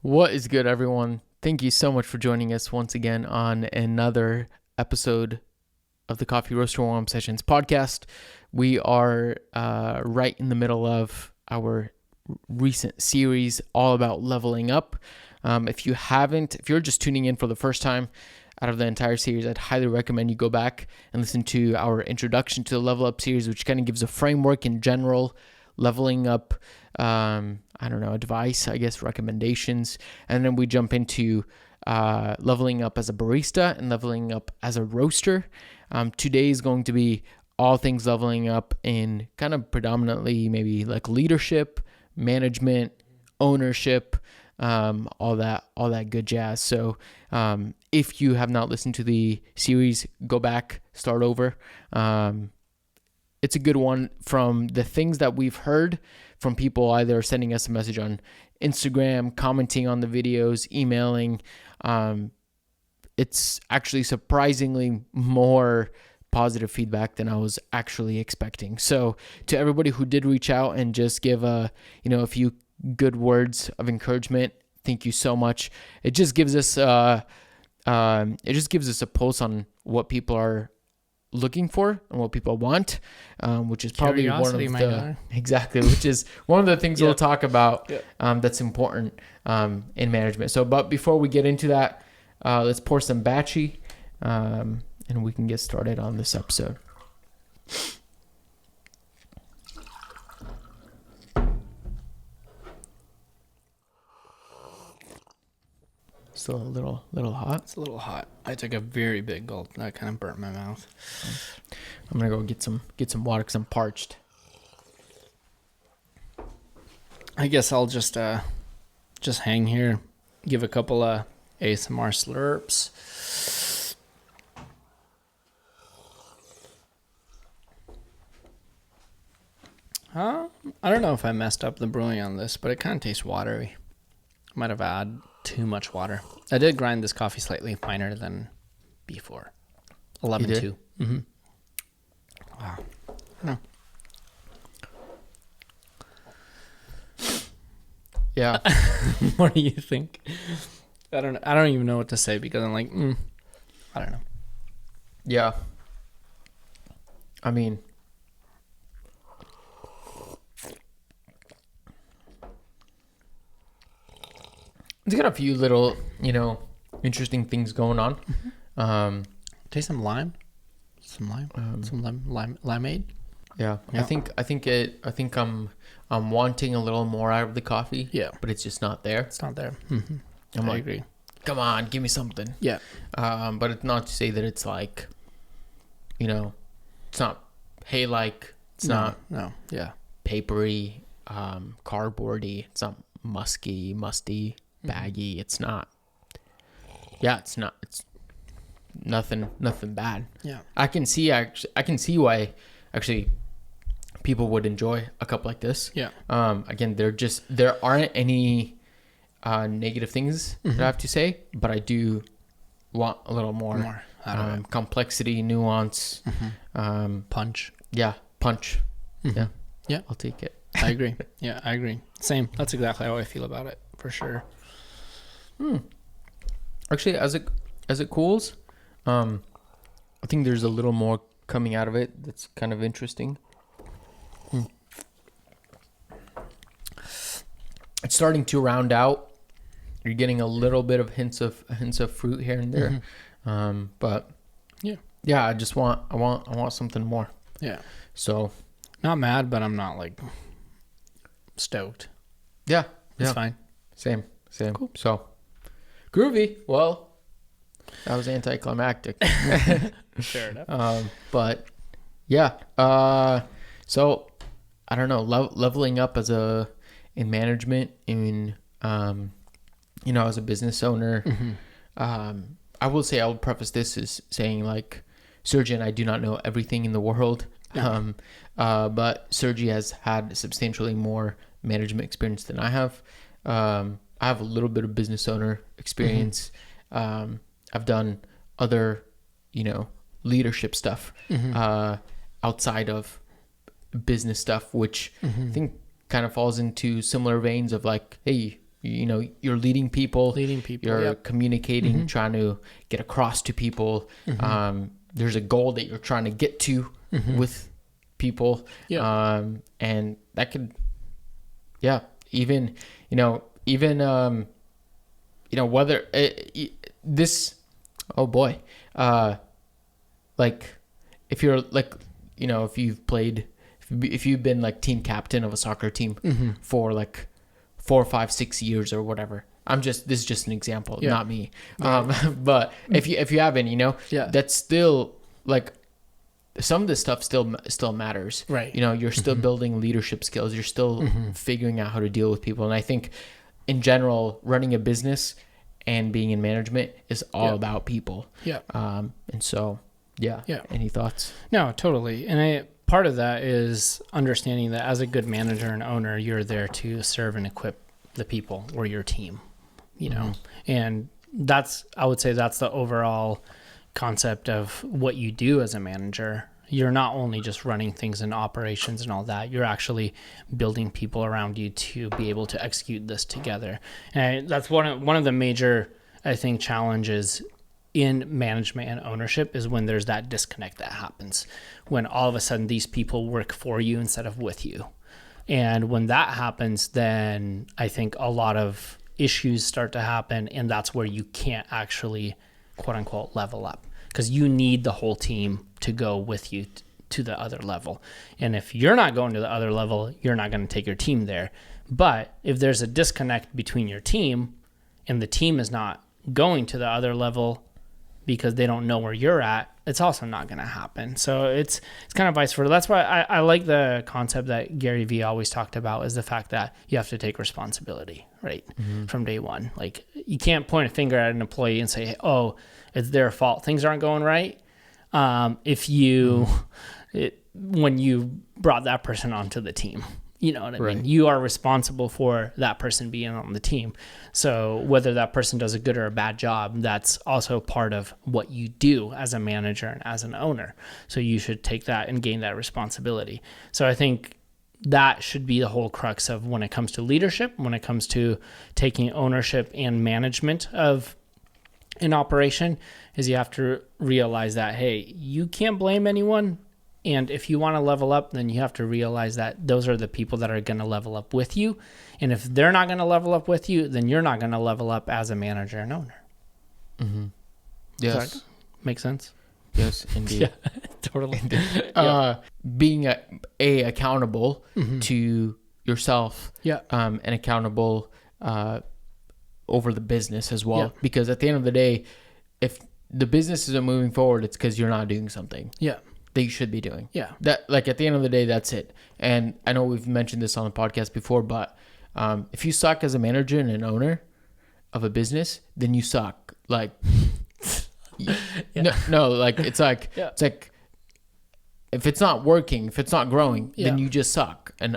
What is good, everyone? Thank you so much for joining us once again on another episode of the Coffee Roaster Warm Sessions podcast. We are right in the middle of our recent series all about leveling up. If you're just tuning in for the first time out of the entire series, I'd highly recommend you go back and listen to our introduction to the Level Up series, which kind of gives a framework in general, leveling up, advice, recommendations. And then we jump into leveling up as a barista and leveling up as a roaster. Today is going to be all things leveling up in kind of predominantly maybe like leadership, management, ownership, all that good jazz. So if you have not listened to the series, go back, start over. It's a good one from the things that we've heard from people either sending us a message on Instagram, commenting on the videos, emailing. It's actually surprisingly more positive feedback than I was actually expecting. So to everybody who did reach out and just give a few good words of encouragement, thank you so much. It just gives us a pulse on what people are looking for and what people want, which is probably Curiosity, which is one of the things we'll talk about that's important in management. So, but before we get into that, let's pour some batchy, and we can get started on this episode. Still a little hot. It's a little hot. I took a very big gulp. That kind of burnt my mouth. I'm gonna go get some water because I'm parched. I guess I'll just hang here, give a couple of ASMR slurps. I don't know if I messed up the brewing on this, but it kind of tastes watery. Might have added too much water. I did grind this coffee slightly finer than before. 11.2. Mm-hmm. Wow. No. Yeah. What do you think? I don't even know what to say because I'm like, I don't know. Yeah. I mean, it's got a few little, interesting things going on. Taste some lime. Some limeade. Yeah. I think I'm wanting a little more out of the coffee. Yeah. But it's just not there. It's not there. Mm-hmm. I agree. Come on, give me something. Yeah. But it's not to say that it's like, it's not hay-like. It's not. No. Yeah. Papery, cardboardy. It's not musty, baggy. It's not. Yeah, it's not. It's nothing bad. Yeah. I can see why actually people would enjoy a cup like this. Yeah. Again, there aren't any negative things that I have to say, but I do want a little more complexity, nuance, punch. Yeah, punch. Mm-hmm. Yeah. I'll take it. I agree. Yeah, I agree. Same. That's exactly how I feel about it, for sure. Actually, as it cools, I think there's a little more coming out of it that's kind of interesting. It's starting to round out. You're getting a little bit of hints of fruit here and there, but yeah. I want something more. Yeah. So, not mad, but I'm not like stoked. Yeah. It's fine. Same. Cool. So, groovy. Well, that was anticlimactic. Fair enough. But yeah. So I don't know. Leveling up in management, in as a business owner. I will say, I will preface this as saying, like, Sergi and I do not know everything in the world. But Sergi has had substantially more management experience than I have. I have a little bit of business owner experience. I've done other, leadership stuff outside of business stuff, which I think kind of falls into similar veins of like, hey, you're leading people, you're yep. communicating, trying to get across to people. There's a goal that you're trying to get to with people. And that could, even whether this, oh boy, like if you're like, if you've been like team captain of a soccer team for like 4, 5, 6 years or whatever. This is just an example, not me. But if you haven't, that's still like some of this stuff still matters. Right. You're still building leadership skills. You're still figuring out how to deal with people. And I think in general, running a business and being in management is all about people. Yeah. And so, any thoughts? No, totally. And part of that is understanding that as a good manager and owner, you're there to serve and equip the people or your team, and I would say that's the overall concept of what you do as a manager. You're not only just running things in operations and all that, you're actually building people around you to be able to execute this together. And that's one of the major, I think, challenges in management and ownership is when there's that disconnect that happens, when all of a sudden these people work for you instead of with you. And when that happens, then I think a lot of issues start to happen, and that's where you can't actually, quote unquote, level up, because you need the whole team to go with you to the other level. And if you're not going to the other level, you're not going to take your team there. But if there's a disconnect between your team and the team is not going to the other level because they don't know where you're at, it's also not going to happen. So it's kind of vice versa. That's why I like the concept that Gary Vee always talked about, is the fact that you have to take responsibility, right? From day one. Like, you can't point a finger at an employee and say, oh, it's their fault, things aren't going right. When you brought that person onto the team, you know what I mean? You are responsible for that person being on the team. So whether that person does a good or a bad job, that's also part of what you do as a manager and as an owner. So you should take that and gain that responsibility. So I think that should be the whole crux of when it comes to leadership, when it comes to taking ownership and management of an operation, is you have to realize that, hey, you can't blame anyone. And if you want to level up, then you have to realize that those are the people that are going to level up with you. And if they're not going to level up with you, then you're not going to level up as a manager and owner. Yes. Does that make sense? Yes, indeed. Totally. Being accountable to yourself and accountable over the business as well. Because at the end of the day, if the business isn't moving forward, it's because you're not doing something. That you should be doing. That, like, at the end of the day, that's it. And I know we've mentioned this on the podcast before, but if you suck as a manager and an owner of a business, then you suck. Like, no, like, it's like if it's not working, if it's not growing, then you just suck. And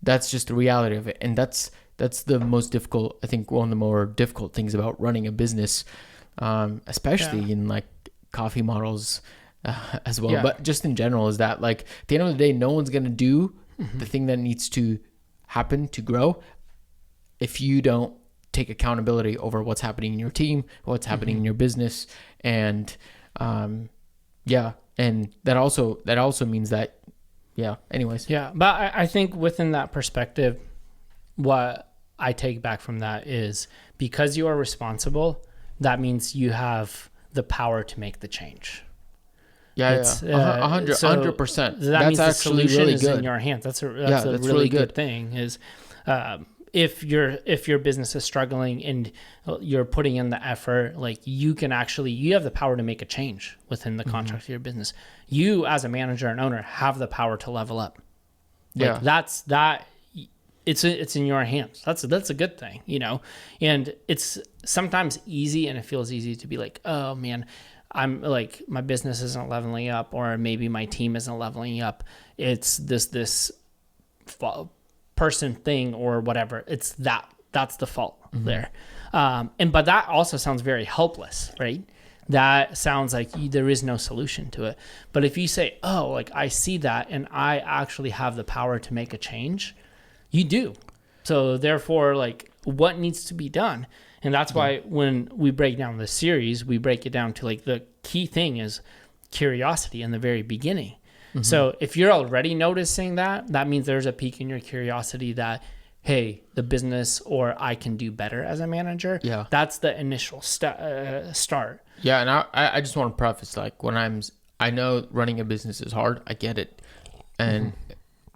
that's just the reality of it. And that's the most difficult, I think, one of the more difficult things about running a business, especially in like coffee models as well, but just in general, is that, like, at the end of the day, no one's going to do the thing that needs to happen to grow if you don't take accountability over what's happening in your team, what's happening in your business. And and that also means that anyways. But I think within that perspective, what I take back from that is, because you are responsible, that means you have the power to make the change. 100%. That means the solution really is in your hands. That's a really good thing. Is if your business is struggling and you're putting in the effort, like, you have the power to make a change within the contract of your business. You, as a manager and owner, have the power to level up. Like, it's in your hands. That's a good thing, And it's sometimes easy, and it feels easy to be like, oh man, I'm like, my business isn't leveling up, or maybe my team isn't leveling up. It's this person thing or whatever. It's that's the fault there. But that also sounds very helpless, right? That sounds like there is no solution to it. But if you say, oh, like, I see that and I actually have the power to make a change, you do. So therefore, like, what needs to be done? And that's why when we break down the series, we break it down to like the key thing is curiosity in the very beginning. Mm-hmm. So if you're already noticing that, that means there's a peak in your curiosity that, hey, the business or I can do better as a manager. Yeah. That's the initial start. Yeah. And I just want to preface, like, I know running a business is hard. I get it. And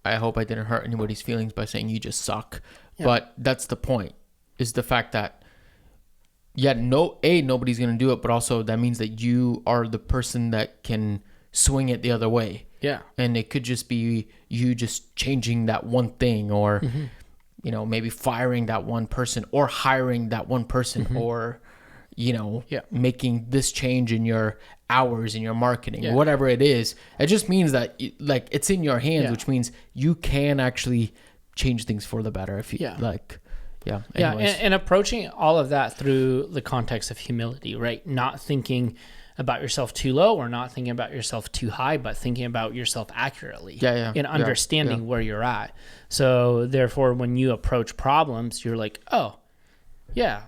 I hope I didn't hurt anybody's feelings by saying you just suck. Yeah. But that's the point, is the fact that, nobody's going to do it, but also that means that you are the person that can swing it the other way. Yeah. And it could just be you just changing that one thing, or, maybe firing that one person, or hiring that one person, or, making this change in your hours, in your marketing, whatever it is. It just means that like it's in your hands, which means you can actually change things for the better if you like. Yeah. And approaching all of that through the context of humility, right? Not thinking about yourself too low or not thinking about yourself too high, but thinking about yourself accurately and understanding where you're at. So therefore, when you approach problems, you're like, oh, yeah,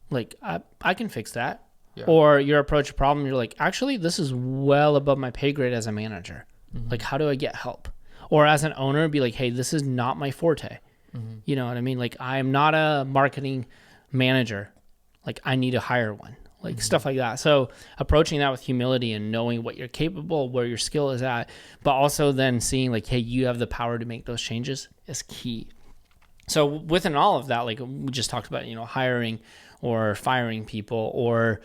like I can fix that. Yeah. Or you approach a problem, you're like, actually, this is well above my pay grade as a manager. Mm-hmm. Like, how do I get help? Or as an owner, be like, hey, this is not my forte. Mm-hmm. You know what I mean? Like, I'm not a marketing manager. Like, I need to hire one. Like, stuff like that. So approaching that with humility and knowing what you're capable, where your skill is at, but also then seeing like, hey, you have the power to make those changes is key. So within all of that, like we just talked about, hiring or firing people or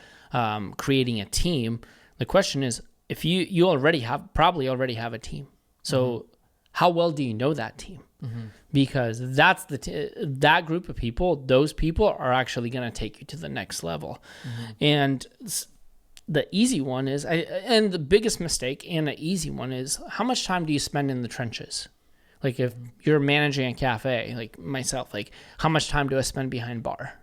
creating a team. The question is, if you probably already have a team. So how well do you know that team? Mm-hmm. Because that's that group of people, those people are actually going to take you to the next level. Mm-hmm. And the easy one is, and the biggest mistake and the easy one is, how much time do you spend in the trenches? Like if you're managing a cafe, like myself, like how much time do I spend behind bar?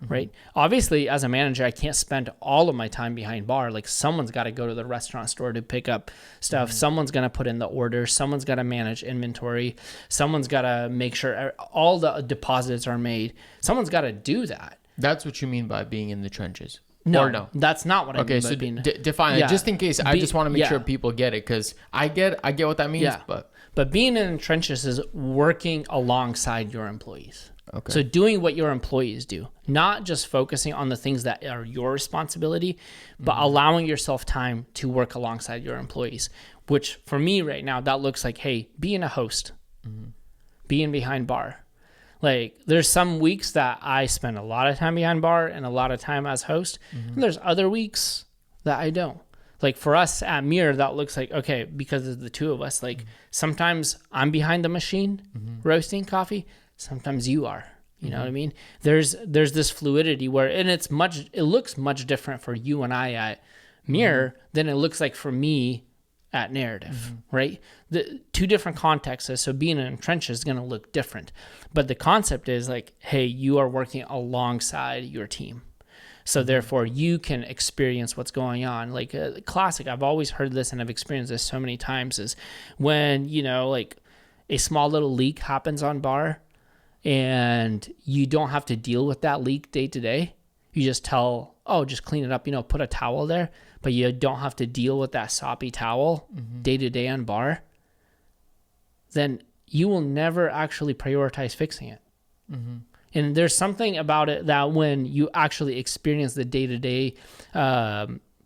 Right? Obviously, as a manager, I can't spend all of my time behind bar. Like someone's got to go to the restaurant store to pick up stuff. Someone's going to put in the orders. Someone's got to manage inventory. Someone's got to make sure all the deposits are made. Someone's got to do that. That's what you mean by being in the trenches? No, that's not what I mean by being. Define it, just in case. I just want to make sure people get it, because I get what that means. Yeah. But being in the trenches is working alongside your employees. Okay. So doing what your employees do, not just focusing on the things that are your responsibility, but allowing yourself time to work alongside your employees, which for me right now, that looks like, hey, being a host, being behind bar. Like there's some weeks that I spend a lot of time behind bar and a lot of time as host. And there's other weeks that I don't. Like for us at Mirror, that looks like, okay, because of the two of us, like sometimes I'm behind the machine roasting coffee. Sometimes you are, you know what I mean? There's this fluidity where, and it looks much different for you and I at Mirror than it looks like for me at Narrative, right? The two different contexts. So being in trenches is going to look different, but the concept is like, hey, you are working alongside your team. So therefore you can experience what's going on. Like a classic, I've always heard this and I've experienced this so many times, is when, like a small little leak happens on bar, and you don't have to deal with that leak day to day. You just just clean it up, put a towel there, but you don't have to deal with that soppy towel day to day on bar. Then you will never actually prioritize fixing it. And there's something about it that when you actually experience the day to day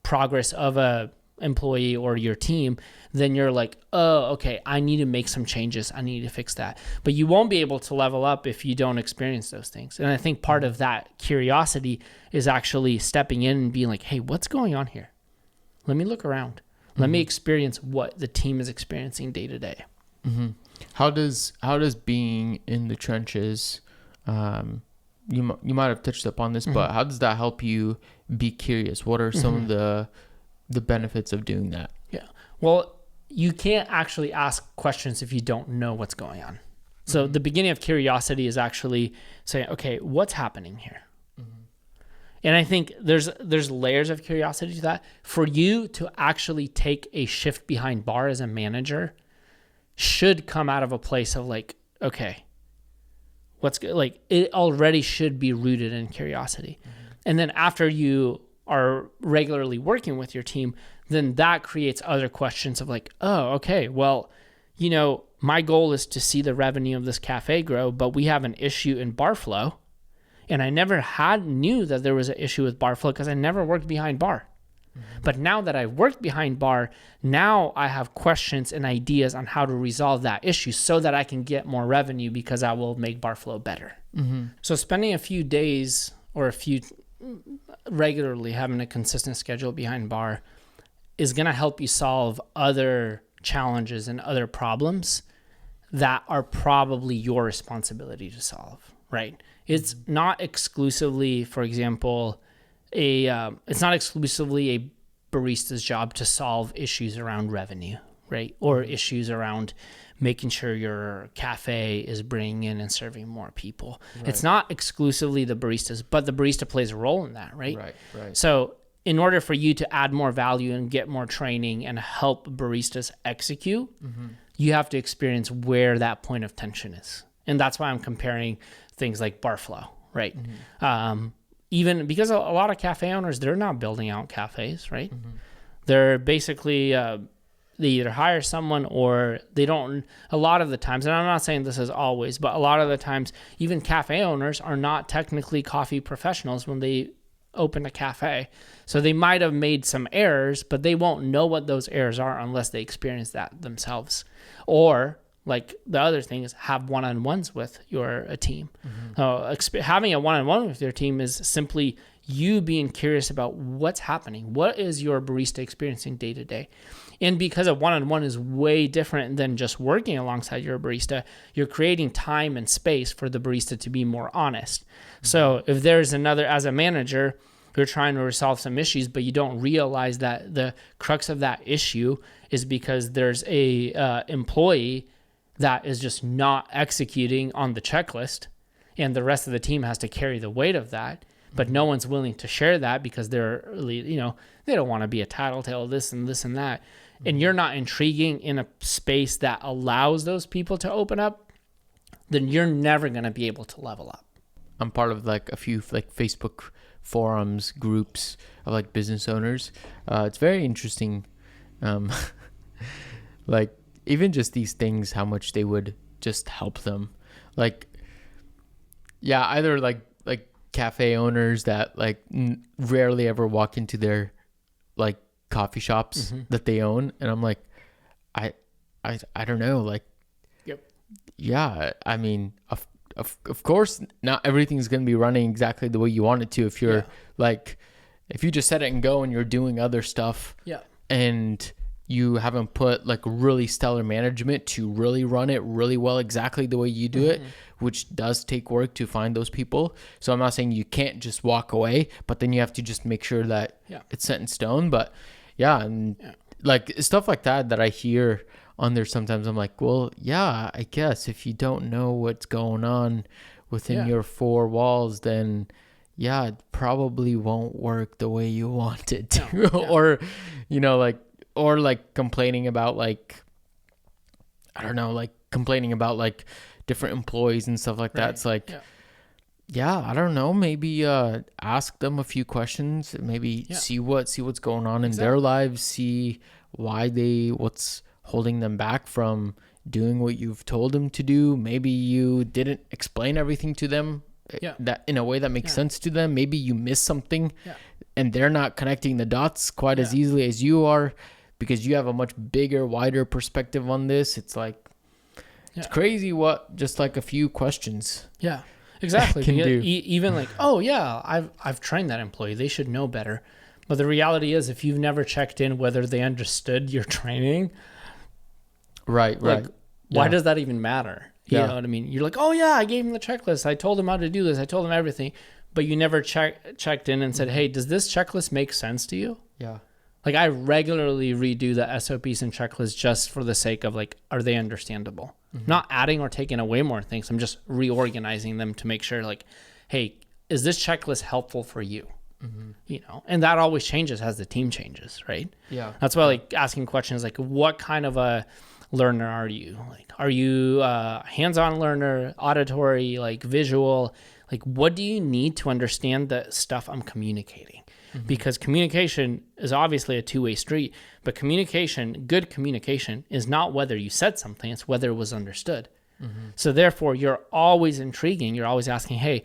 progress of a employee or your team, then you're like, oh, okay, I need to make some changes. I need to fix that. But you won't be able to level up if you don't experience those things. And I think part of that curiosity is actually stepping in and being like, hey, what's going on here? Let me look around. Let me experience what the team is experiencing day to day. How does being in the trenches, you might have touched upon this, but how does that help you be curious? What are some of the benefits of doing that? Yeah. Well, you can't actually ask questions if you don't know what's going on. So the beginning of curiosity is actually saying, okay, what's happening here? And I think there's layers of curiosity to that. For you to actually take a shift behind bar as a manager should come out of a place of like, okay, what's good. Like, it already should be rooted in curiosity. And then after you are regularly working with your team, then that creates other questions of like, oh, okay, well, you know, my goal is to see the revenue of this cafe grow, but we have an issue in bar flow. And I never knew that there was an issue with bar flow because I never worked behind bar. But now that I've worked behind bar, now I have questions and ideas on how to resolve that issue so that I can get more revenue because I will make bar flow better. So spending a few days or regularly having a consistent schedule behind bar is going to help you solve other challenges and other problems that are probably your responsibility to solve, right? It's not exclusively, for example, it's not exclusively a barista's job to solve issues around revenue, right? Or issues around making sure your cafe is bringing in and serving more people. Right. It's not exclusively the baristas, but the barista plays a role in that, right? Right. So in order for you to add more value and get more training and help baristas execute, you have to experience where that point of tension is. And that's why I'm comparing things like bar flow, right? Even because a lot of cafe owners, they're not building out cafes, right? They're basically, they either hire someone or they don't. A lot of the times, and I'm not saying this is always, but a lot of the times, even cafe owners are not technically coffee professionals when they open a cafe. So they might have made some errors, but they won't know what those errors are unless they experience that themselves. Or like the other thing is have one-on-ones with your team. Having a one-on-one with your team is simply you being curious about what's happening. What is your barista experiencing day to day? And because a one-on-one is way different than just working alongside your barista, you're creating time and space for the barista to be more honest. So if there's as a manager, you're trying to resolve some issues, but you don't realize that the crux of that issue is because there's a employee that is just not executing on the checklist, and the rest of the team has to carry the weight of that. But no one's willing to share that because they're really, they don't want to be a tattletale, this and this and that. And you're not intriguing in a space that allows those people to open up, then you're never going to be able to level up. I'm part of like a few like Facebook forums, groups of like business owners. It's very interesting. Like even just these things, how much they would just help them. Like, yeah, either like cafe owners that like rarely ever walk into their like coffee shops that they own, and I'm like, I don't know, like, yeah, I mean, of course, not everything's gonna be running exactly the way you want it to. If you're like, if you just set it and go and you're doing other stuff, and you haven't put like really stellar management to really run it really well exactly the way you do it, which does take work to find those people. So I'm not saying you can't just walk away, but then you have to just make sure that it's set in stone. But like stuff like that I hear on there sometimes, I'm like, well, yeah, I guess if you don't know what's going on within your four walls, then it probably won't work the way you want it to. Or like complaining about like, I don't know, like complaining about like different employees and stuff like that. It's like, I don't know, maybe ask them a few questions, maybe see what's going on in their lives, see what's holding them back from doing what you've told them to do. Maybe you didn't explain everything to them that in a way that makes sense to them. Maybe you missed something and they're not connecting the dots quite as easily as you are, because you have a much bigger, wider perspective on this. It's like, it's crazy what just like a few questions. Yeah, exactly. Can do. Even like, oh yeah, I've trained that employee, they should know better. But the reality is, if you've never checked in whether they understood your training, right. Why does that even matter? You know what I mean? You're like, oh yeah, I gave him the checklist. I told him how to do this. I told him everything. But you never checked in and said, hey, does this checklist make sense to you? Yeah. Like I regularly redo the SOPs and checklists just for the sake of like, are they understandable? Not adding or taking away more things. I'm just reorganizing them to make sure like, hey, is this checklist helpful for you? And that always changes as the team changes, right? Yeah. That's why like asking questions like what kind of a learner are you? Like, are you a hands-on learner, auditory, like visual? Like, what do you need to understand the stuff I'm communicating? Because communication is obviously a two-way street, but good communication is not whether you said something, it's whether it was understood. So therefore, you're always intriguing. You're always asking, hey,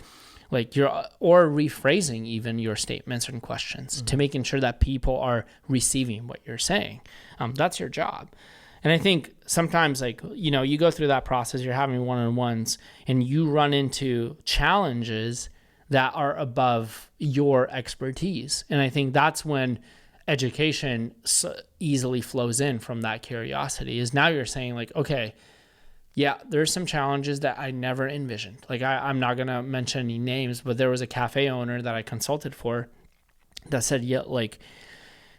like or rephrasing even your statements and questions to making sure that people are receiving what you're saying. That's your job. And I think sometimes, like, you go through that process, you're having one-on-ones, and you run into challenges that are above your expertise. And I think that's when education easily flows in from that curiosity, is now you're saying, like, okay, yeah, there's some challenges that I never envisioned. Like, I'm not going to mention any names, but there was a cafe owner that I consulted for that said, yeah, like,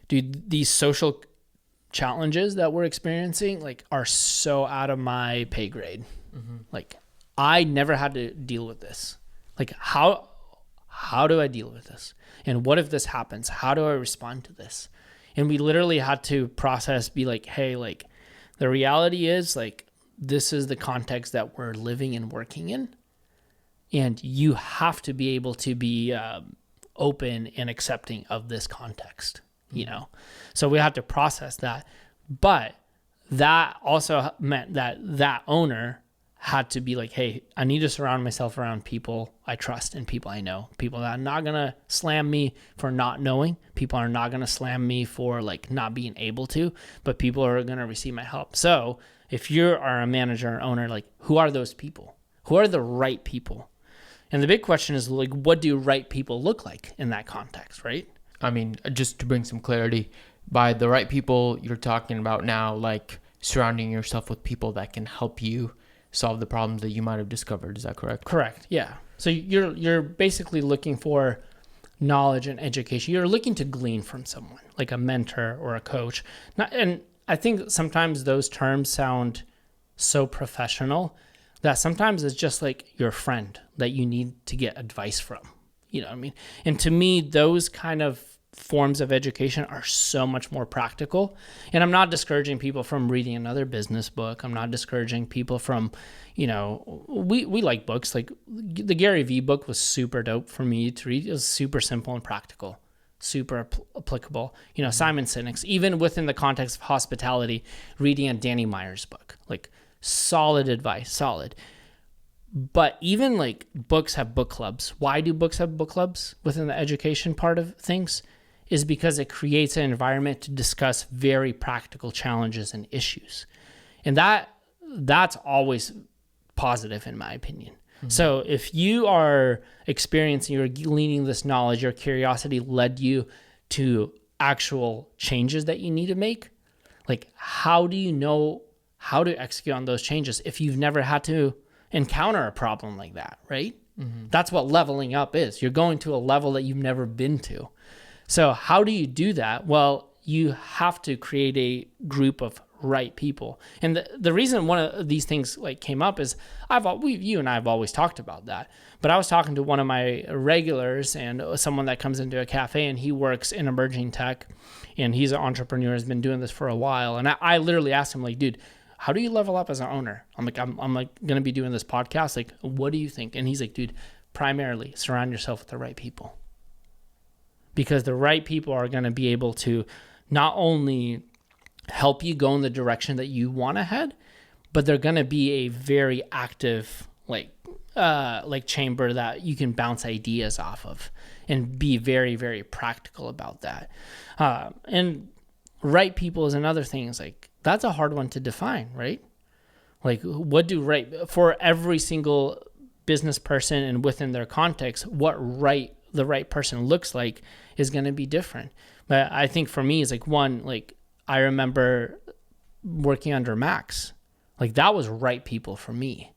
dude, these social challenges that we're experiencing, like, are so out of my pay grade. Like, I never had to deal with this. Like, how do I deal with this? And what if this happens? How do I respond to this? And we literally had to process, be like, hey, like, the reality is, like, this is the context that we're living and working in. And you have to be able to be open and accepting of this context, So we have to process that. But that also meant that owner had to be like, hey, I need to surround myself around people I trust and people I know, people that are not going to slam me for not knowing. People are not going to slam me for, like, not being able to, but people are going to receive my help. So if you are a manager or owner, like, who are those people? Who are the right people? And the big question is, like, what do right people look like in that context, right? I mean, just to bring some clarity, by the right people, you're talking about now, like, surrounding yourself with people that can help you solve the problems that you might have discovered. Is that correct? Correct. Yeah. So you're basically looking for knowledge and education. You're looking to glean from someone, like a mentor or a coach. And I think sometimes those terms sound so professional that sometimes it's just like your friend that you need to get advice from. You know what I mean? And to me, those kind of forms of education are so much more practical. And I'm not discouraging people from reading another business book. I'm not discouraging people from, we like books. Like, the Gary Vee book was super dope for me to read. It was super simple and practical, super applicable. Simon Sinek's, even within the context of hospitality, reading a Danny Meyer's book, like, solid advice, solid. But even, like, books have book clubs. Why do books have book clubs within the education part of things? Is because it creates an environment to discuss very practical challenges and issues. And that's always positive, in my opinion. So if you are experiencing, you're gleaning this knowledge, your curiosity led you to actual changes that you need to make, like, how do you know how to execute on those changes if you've never had to encounter a problem like that, right? That's what leveling up is. You're going to a level that you've never been to. So how do you do that? Well, you have to create a group of right people. And the reason one of these things, like, came up is you and I have always talked about that. But I was talking to one of my regulars and someone that comes into a cafe, and he works in emerging tech, and he's an entrepreneur, has been doing this for a while. And I literally asked him, like, dude, how do you level up as an owner? I'm like going to be doing this podcast. Like, what do you think? And he's like, dude, primarily surround yourself with the right people. Because the right people are going to be able to not only help you go in the direction that you want to head, but they're going to be a very active, like chamber that you can bounce ideas off of and be very, very practical about that. And right people is another thing. It's like, that's a hard one to define, right? Like, what do right, for every single business person and within their context, what the right person looks like is going to be different. But I think for me, it's like, one, like, I remember working under Max. Like, that was right people for me.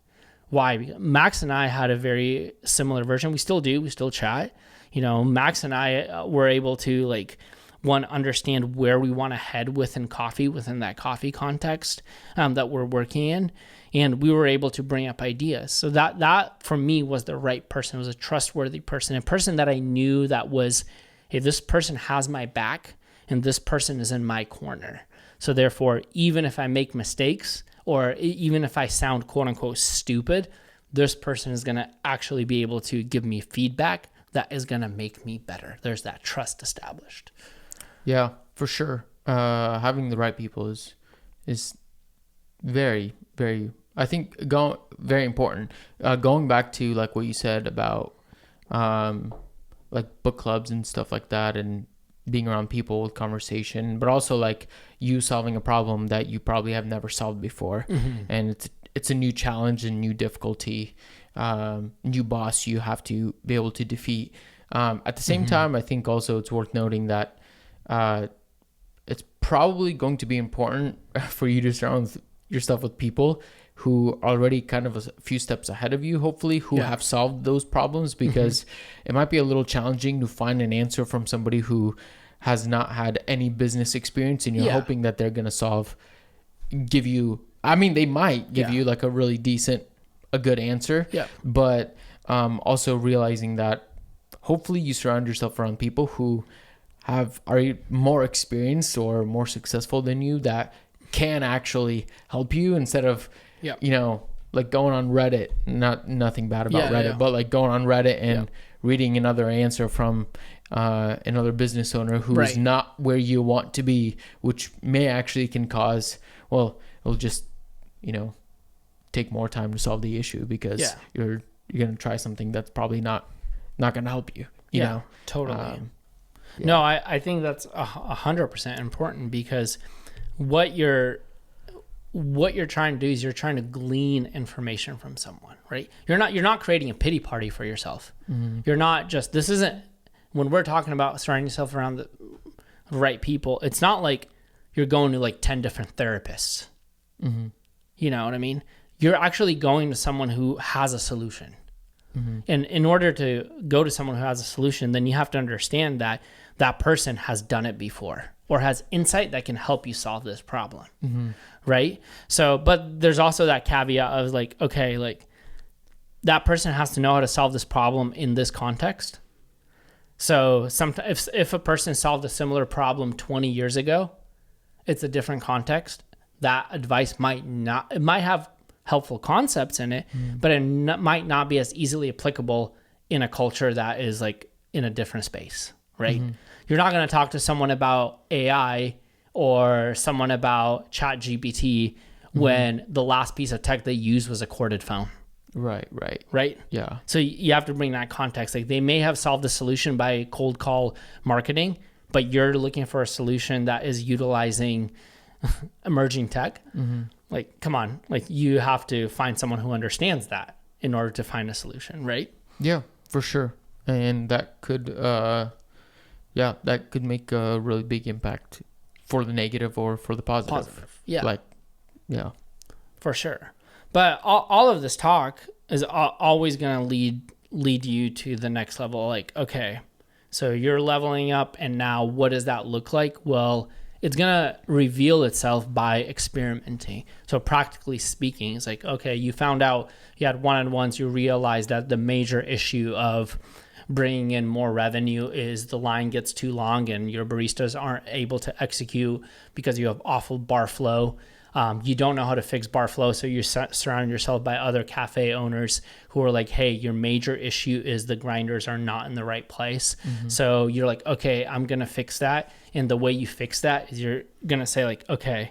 Why? Because Max and I had a very similar version. We still do. We still chat. Max and I were able to, like, one, understand where we want to head within coffee, within that coffee context that we're working in. And we were able to bring up ideas. So that for me was the right person. It was a trustworthy person, a person that I knew that was, hey, this person has my back and this person is in my corner. So therefore, even if I make mistakes or even if I sound quote unquote stupid, this person is going to actually be able to give me feedback that is going to make me better. There's that trust established. Yeah, for sure. Having the right people is very, very, I think, very important. Going back to like what you said about like book clubs and stuff like that, and being around people with conversation, but also like you solving a problem that you probably have never solved before, and it's a new challenge and new difficulty, new boss you have to be able to defeat. At the same time, I think also it's worth noting that it's probably going to be important for you to surround yourself with people who are already kind of a few steps ahead of you, hopefully, who have solved those problems, because it might be a little challenging to find an answer from somebody who has not had any business experience, and you're hoping that they're going to give you, I mean, they might give you like a really a good answer, but also realizing that hopefully you surround yourself around people who are more experienced or more successful than you, that can actually help you, instead of like going on Reddit, nothing bad about Reddit, but like going on Reddit and reading another answer from another business owner who's not where you want to be, which may actually can cause, well, it'll just take more time to solve the issue, because you're going to try something that's probably not going to help you, you know? Totally. No, I think that's 100% important, because what you're trying to do is you're trying to glean information from someone, right? You're not creating a pity party for yourself. You're not just, this isn't, when we're talking about surrounding yourself around the right people, it's not like you're going to like 10 different therapists. You know what I mean? You're actually going to someone who has a solution. And in order to go to someone who has a solution, then you have to understand that that person has done it before or has insight that can help you solve this problem. Right? So, but there's also that caveat of like, okay, like that person has to know how to solve this problem in this context. So sometimes if a person solved a similar problem 20 years ago, it's a different context. That advice it might have helpful concepts in it, but it might not be as easily applicable in a culture that is like in a different space, right? You're not going to talk to someone about AI or someone about ChatGPT when the last piece of tech they used was a corded phone. Right? Yeah. So you have to bring that context. Like they may have solved the solution by cold call marketing, but you're looking for a solution that is utilizing emerging tech. Like, come on, like you have to find someone who understands that in order to find a solution, right? Yeah, for sure. And that could, that could make a really big impact for the negative or for the positive. Yeah. Like, yeah. For sure. But all of this talk is always going to lead you to the next level. Like, okay, so you're leveling up, and now what does that look like? Well, it's going to reveal itself by experimenting. So practically speaking, it's like, okay, you found out you had one-on-ones, you realized that the major issue of bringing in more revenue is the line gets too long and your baristas aren't able to execute because you have awful bar flow. You don't know how to fix bar flow, so you surround yourself by other cafe owners who are like, hey, your major issue is the grinders are not in the right place. So you're like, okay, I'm going to fix that. And the way you fix that is you're going to say like, okay,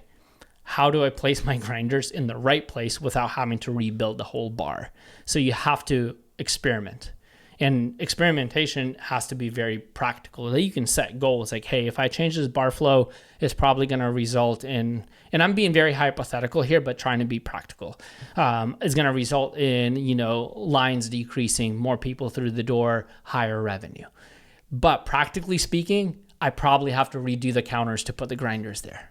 how do I place my grinders in the right place without having to rebuild the whole bar? So you have to experiment. And experimentation has to be very practical. You can set goals like, hey, if I change this bar flow, it's probably going to result in, and I'm being very hypothetical here, but trying to be practical, is going to result in, lines decreasing, more people through the door, higher revenue. But practically speaking, I probably have to redo the counters to put the grinders there,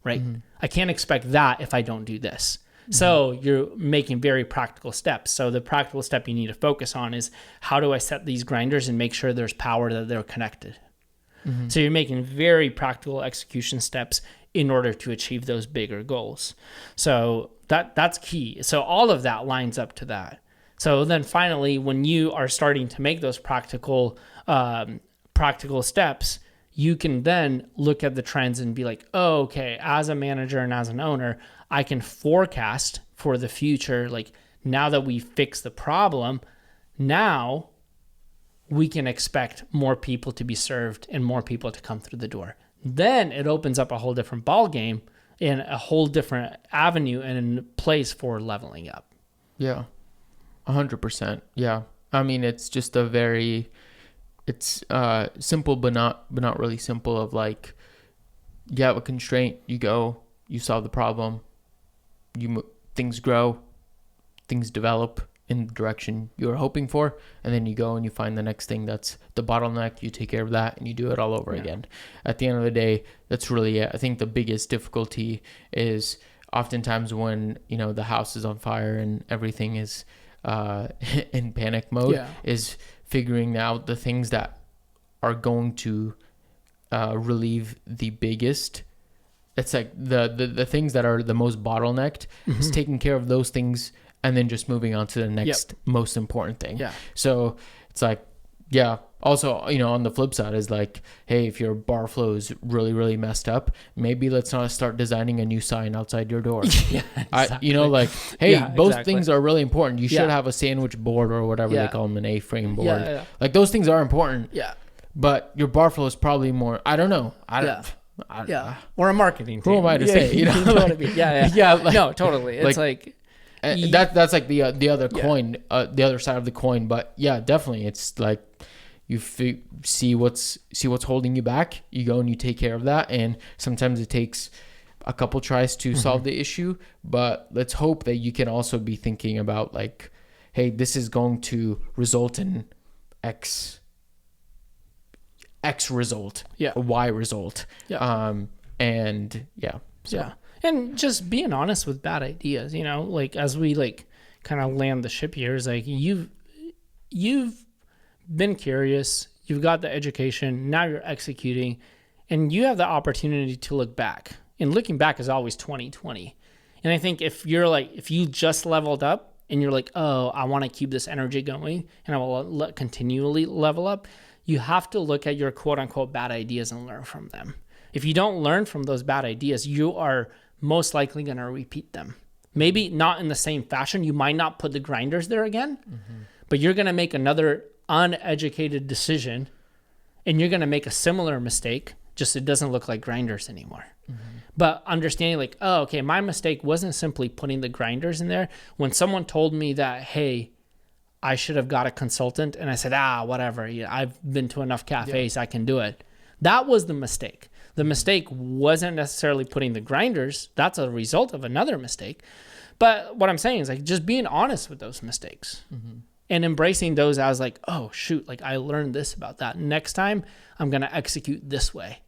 right? I can't expect that if I don't do this. So you're making very practical steps. So the practical step you need to focus on is how do I set these grinders and make sure there's power that they're connected. So you're making very practical execution steps in order to achieve those bigger goals. So that's key. So all of that lines up to that. So then finally, when you are starting to make those practical steps, you can then look at the trends and be like, oh, okay, as a manager and as an owner, I can forecast for the future. Like, now that we fix the problem, now we can expect more people to be served and more people to come through the door. Then it opens up a whole different ball game and a whole different avenue and place for leveling up. Yeah, 100%. Yeah, I mean, it's just it's simple, but not really simple. Of like, you have a constraint, you go, you solve the problem, things grow, things develop in the direction you were hoping for, and then you go and you find the next thing that's the bottleneck, you take care of that, and you do it all over again. At the end of the day, that's really it. I think the biggest difficulty is oftentimes when, the house is on fire and everything is in panic mode, is figuring out the things that are going to relieve the biggest. It's like the things that are the most bottlenecked is taking care of those things and then just moving on to the next most important thing. Yeah. So it's like, also, on the flip side is like, hey, if your bar flow is really, really messed up, maybe let's not start designing a new sign outside your door. Exactly. Both things are really important. You should have a sandwich board or whatever they call them, an A-frame board. Like, those things are important. Yeah. But your bar flow is probably more, I don't know. Or a marketing team. Who am I to say? You know what I mean? Yeah. No, totally. It's like that's like the other coin, the other side of the coin. But yeah, definitely, it's like you see what's holding you back. You go and you take care of that, and sometimes it takes a couple tries to solve the issue. But let's hope that you can also be thinking about like, hey, this is going to result in X result, Y result, and just being honest with bad ideas, like as we like kind of land the ship here, is like you've been curious, you've got the education, now you're executing, and you have the opportunity to look back. And looking back is always 2020. And I think if you just leveled up and you're like, oh, I want to keep this energy going and I will continually level up, you have to look at your quote unquote bad ideas and learn from them. If you don't learn from those bad ideas, you are most likely going to repeat them. Maybe not in the same fashion. You might not put the grinders there again, but you're going to make another uneducated decision and you're going to make a similar mistake, just it doesn't look like grinders anymore. But understanding like, oh, okay, my mistake wasn't simply putting the grinders in there. When someone told me that, hey, I should have got a consultant, and I said, whatever, I've been to enough cafes, I can do it. That was the mistake. The mistake wasn't necessarily putting the grinders. That's a result of another mistake. But what I'm saying is like just being honest with those mistakes and embracing those as like, oh, shoot, like I learned this about that. Next time I'm going to execute this way.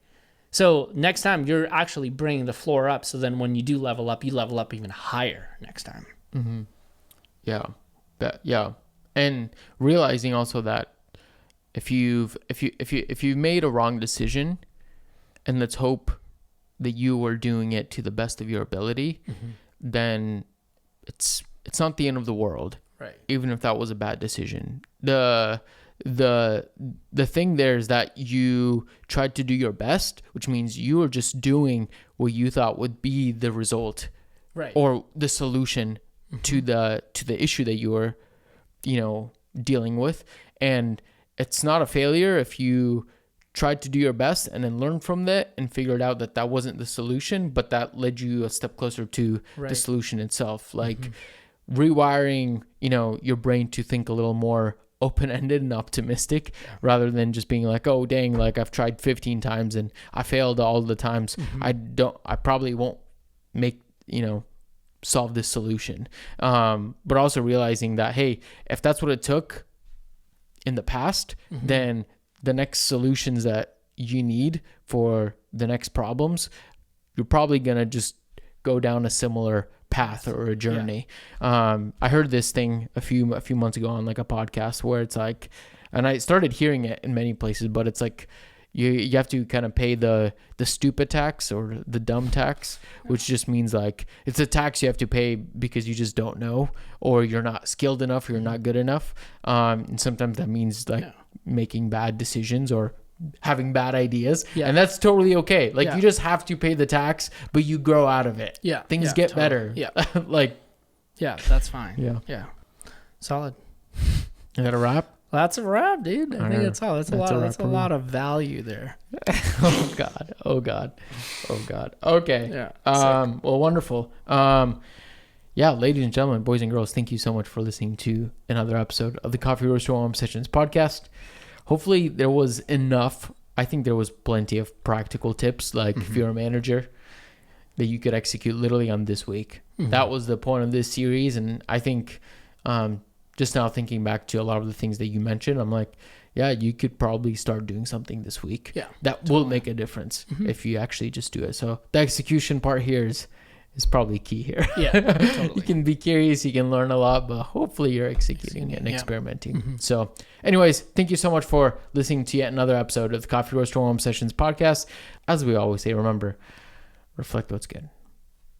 So next time you're actually bringing the floor up. So then when you do level up, you level up even higher next time. Yeah. And realizing also that if you've made a wrong decision, and let's hope that you were doing it to the best of your ability, then it's not the end of the world. Right. Even if that was a bad decision. The thing there is that you tried to do your best, which means you were just doing what you thought would be the result, right, or the solution to the issue that you were, dealing with. And it's not a failure if you tried to do your best and then learn from that and figured out that that wasn't the solution, but that led you a step closer to the solution itself. Like rewiring, your brain to think a little more open-ended and optimistic rather than just being like, oh, dang, like I've tried 15 times and I failed all the times. I probably won't solve this solution. But also realizing that, hey, if that's what it took in the past, then the next solutions that you need for the next problems, you're probably going to just go down a similar path or a journey. I heard this thing a few months ago on like a podcast where it's like, and I started hearing it in many places, but it's like you have to kind of pay the stupid tax or the dumb tax, which just means like it's a tax you have to pay because you just don't know, or you're not skilled enough, or you're not good enough. And sometimes that means like making bad decisions or having bad ideas. Yeah. And that's totally okay. Like Yeah. you just have to pay the tax, but you grow out of it. Yeah. Things Yeah, get totally. better. Yeah. Like, Yeah, that's fine. yeah. Yeah. Solid. Is that a wrap? That's a wrap, dude. I think right. that's all. That's a lot of value there. Oh God. Oh God. Oh God. Okay. Yeah. Well, wonderful. Yeah, ladies and gentlemen, boys and girls, thank you so much for listening to another episode of the Coffee Roaster Warm Sessions podcast. Hopefully there was enough. I think there was plenty of practical tips, like if you're a manager, that you could execute literally on this week. That was the point of this series. And I think just now thinking back to a lot of the things that you mentioned, I'm like, yeah, you could probably start doing something this week. Yeah, that will make a difference if you actually just do it. So the execution part here is probably key here. Yeah, totally. You can be curious, you can learn a lot, but hopefully you're executing and Yeah. experimenting. So anyways, thank you so much for listening to yet another episode of the Coffee Roaster Warm Sessions podcast. As we always say, remember, reflect what's good.